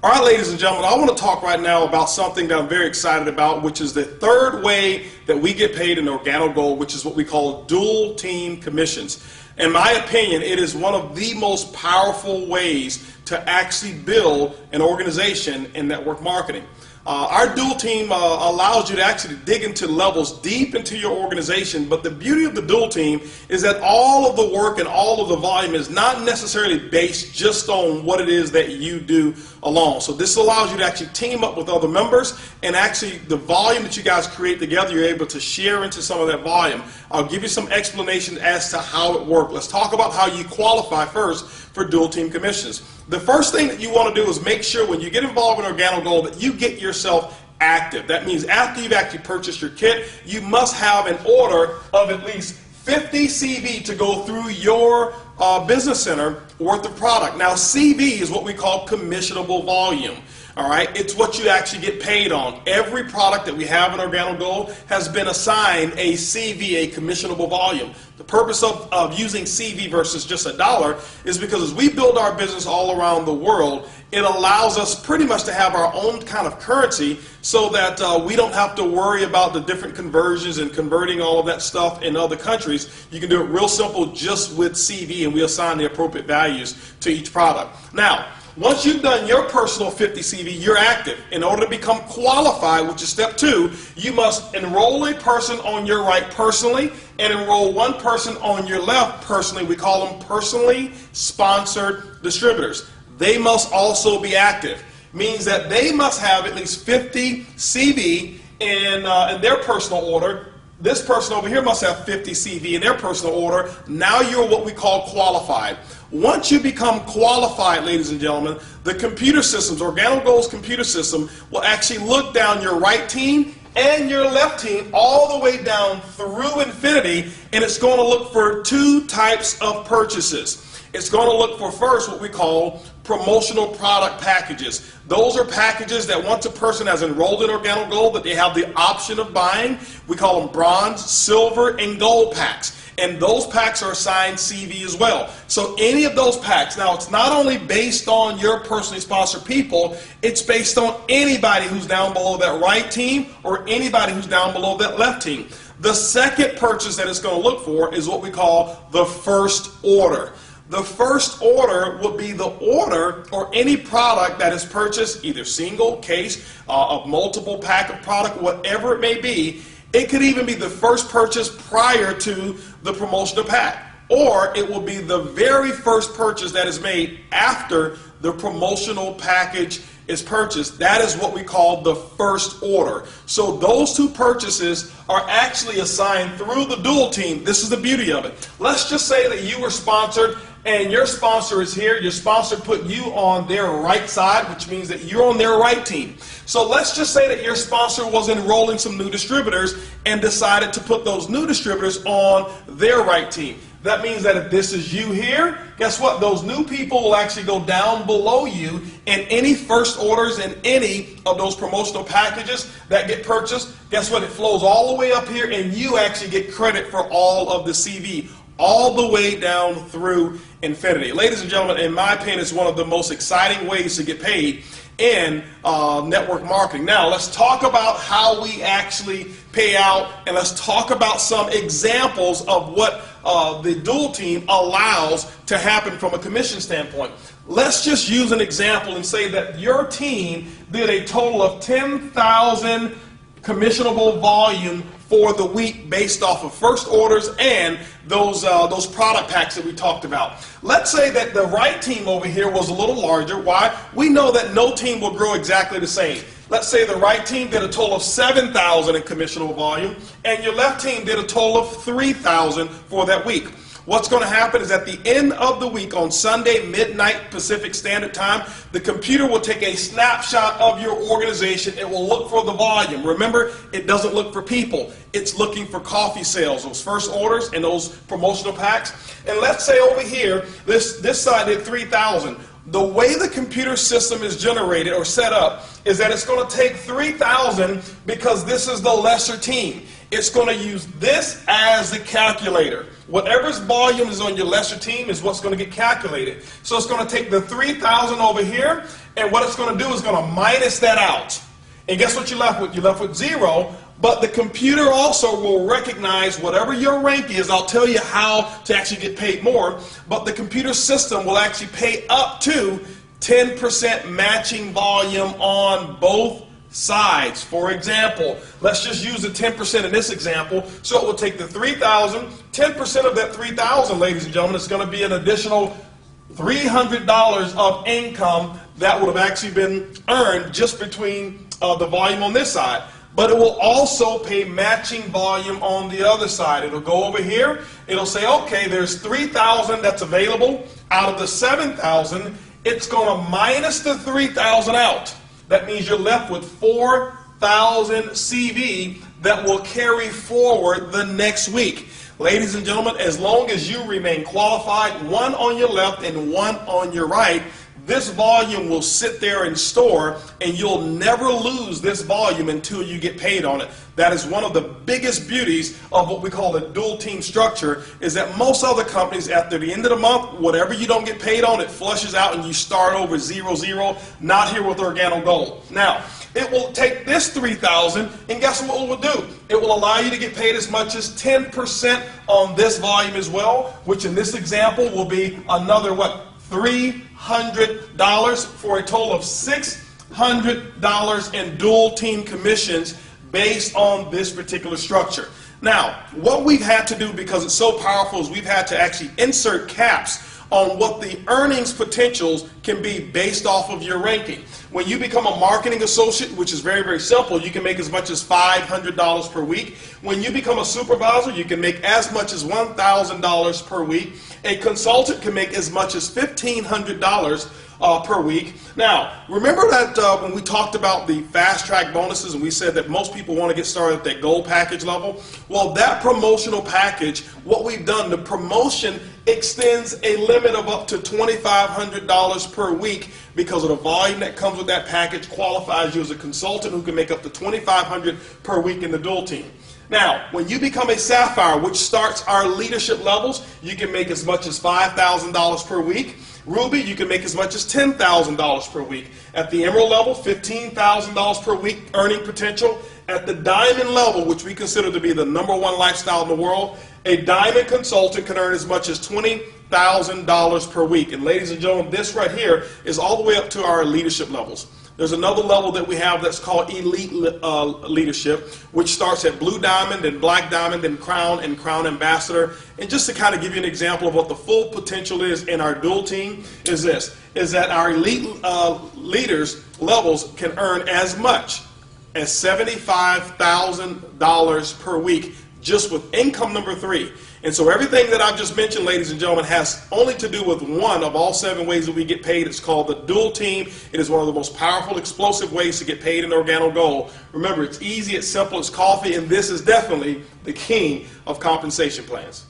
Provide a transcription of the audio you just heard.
All right, ladies and gentlemen, I want to talk right now about something that I'm very excited about, which is the third way that we get paid in Organo Gold, which is what we call dual team commissions. In my opinion, it is one of the most powerful ways to actually build an organization in network marketing. Our dual team allows you to actually dig into levels deep into your organization, but the beauty of the dual team is that all of the work and all of the volume is not necessarily based just on what it is that you do alone. So this allows you to actually team up with other members, and actually the volume that you guys create together, you're able to share into some of that volume. I'll give you some explanation as to how it works. Let's talk about how you qualify first for dual team commissions. The first thing that you want to do is make sure when you get involved in Organo Gold that you get yourself active. That means after you've actually purchased your kit, you must have an order of at least 50 CV to go through your business center worth of product. Now CV is what we call commissionable volume. All right, it's what you actually get paid on. Every product that we have in Organo Gold has been assigned a CV, a commissionable volume. The purpose of using CV versus just $1 is because as we build our business all around the world, it allows us pretty much to have our own kind of currency so that we don't have to worry about the different conversions and converting all of that stuff in other countries. You can do it real simple just with CV, and we assign the appropriate values to each product. Now, once you've done your personal 50 CV, you're active. In order to become qualified, which is step 2, you must enroll a person on your right personally and enroll one person on your left personally. We call them personally sponsored distributors. They must also be active. Means that they must have at least 50 CV in their personal order. This person over here must have 50 CV in their personal order. Now you're what we call qualified. Once you become qualified, ladies and gentlemen, the computer systems, Organo Gold's computer system, will actually look down your right team and your left team all the way down through infinity, and it's going to look for 2 types of purchases. It's going to look for first what we call promotional product packages. Those are packages that once a person has enrolled in Organo Gold that they have the option of buying. We call them bronze, silver, and gold packs. And those packs are assigned CV as well. So any of those packs, now it's not only based on your personally sponsored people, it's based on anybody who's down below that right team or anybody who's down below that left team. The second purchase that it's going to look for is what we call the first order. The first order would be the order or any product that is purchased, either single, case, a multiple pack of product, whatever it may be. It could even be the first purchase prior to the promotional pack, or it will be the very first purchase that is made after the promotional package is purchased. That is what we call the first order. So those 2 purchases are actually assigned through the dual team. This is the beauty of it. Let's just say that you were sponsored and your sponsor is here. Your sponsor put you on their right side, which means that you're on their right team. So let's just say that your sponsor was enrolling some new distributors and decided to put those new distributors on their right team. That means that if this is you here, guess what? Those new people will actually go down below you, and any first orders and any of those promotional packages that get purchased, guess what? It flows all the way up here, and you actually get credit for all of the CV, all the way down through infinity. Ladies and gentlemen, in my opinion, it's one of the most exciting ways to get paid in network marketing. Now let's talk about how we actually pay out, and let's talk about some examples of what the dual team allows to happen from a commission standpoint. Let's just use an example and say that your team did a total of 10,000 commissionable volume for the week based off of first orders and those product packs that we talked about. Let's say that the right team over here was a little larger. Why? We know that no team will grow exactly the same. Let's say the right team did a total of 7,000 in commissionable volume, and your left team did a total of 3,000 for that week. What's going to happen is at the end of the week on Sunday midnight Pacific Standard Time, the computer will take a snapshot of your organization. It will look for the volume. Remember, it doesn't look for people. It's looking for coffee sales, those first orders and those promotional packs. And let's say over here, this side did 3,000. The way the computer system is generated or set up is that it's going to take 3,000 because this is the lesser team. It's going to use this as the calculator. Whatever's volume is on your lesser team is what's going to get calculated. So it's going to take the 3,000 over here, and what it's going to do is going to minus that out. And guess what you're left with? You're left with 0, but the computer also will recognize whatever your rank is. I'll tell you how to actually get paid more, but the computer system will actually pay up to 10% matching volume on both sides. For example, let's just use the 10% in this example. So it will take the 3,000, 10% of that 3,000, ladies and gentlemen, is going to be an additional $300 of income that would have actually been earned just between the volume on this side. But it will also pay matching volume on the other side. It'll go over here. It'll say, okay, there's 3,000 that's available out of the 7,000. It's going to minus the 3,000 out. That means you're left with 4,000 CV that will carry forward the next week. Ladies and gentlemen, as long as you remain qualified, one on your left and one on your right, this volume will sit there and store, and you'll never lose this volume until you get paid on it. That is one of the biggest beauties of what we call the dual team structure, is that most other companies, after the end of the month, whatever you don't get paid on, it flushes out and you start over 0-0. Not here with Organo Gold. Now, it will take this 3,000, and guess what it will do? It will allow you to get paid as much as 10% on this volume as well, which in this example will be another, what, $300 for a total of $600 in dual team commissions based on this particular structure. Now, what we've had to do, because it's so powerful, is we've had to actually insert caps on what the earnings potentials can be based off of your ranking. When you become a marketing associate, which is very, very simple, you can make as much as $500 per week. When you become a supervisor, you can make as much as $1,000 per week. A consultant can make as much as $1,500 per week. Now, remember that when we talked about the fast track bonuses and we said that most people want to get started at that gold package level? Well, that promotional package, what we've done, the promotion extends a limit of up to $2,500 per week, because of the volume that comes with that package qualifies you as a consultant who can make up to $2,500 per week in the dual team. Now, when you become a Sapphire, which starts our leadership levels, you can make as much as $5,000 per week. Ruby, you can make as much as $10,000 per week. At the Emerald level, $15,000 per week earning potential. At the Diamond level, which we consider to be the #1 lifestyle in the world, a Diamond consultant can earn as much as $20,000 per week. And ladies and gentlemen, this right here is all the way up to our leadership levels. There's another level that we have that's called Elite Leadership, which starts at Blue Diamond, and Black Diamond, and Crown Ambassador. And just to kind of give you an example of what the full potential is in our dual team is this, is that our elite leaders levels can earn as much as $75,000 per week just with income number 3. And so everything that I've just mentioned, ladies and gentlemen, has only to do with one of all 7 ways that we get paid. It's called the dual team. It is one of the most powerful, explosive ways to get paid in Organo Gold. Remember, it's easy, it's simple, it's coffee, and this is definitely the king of compensation plans.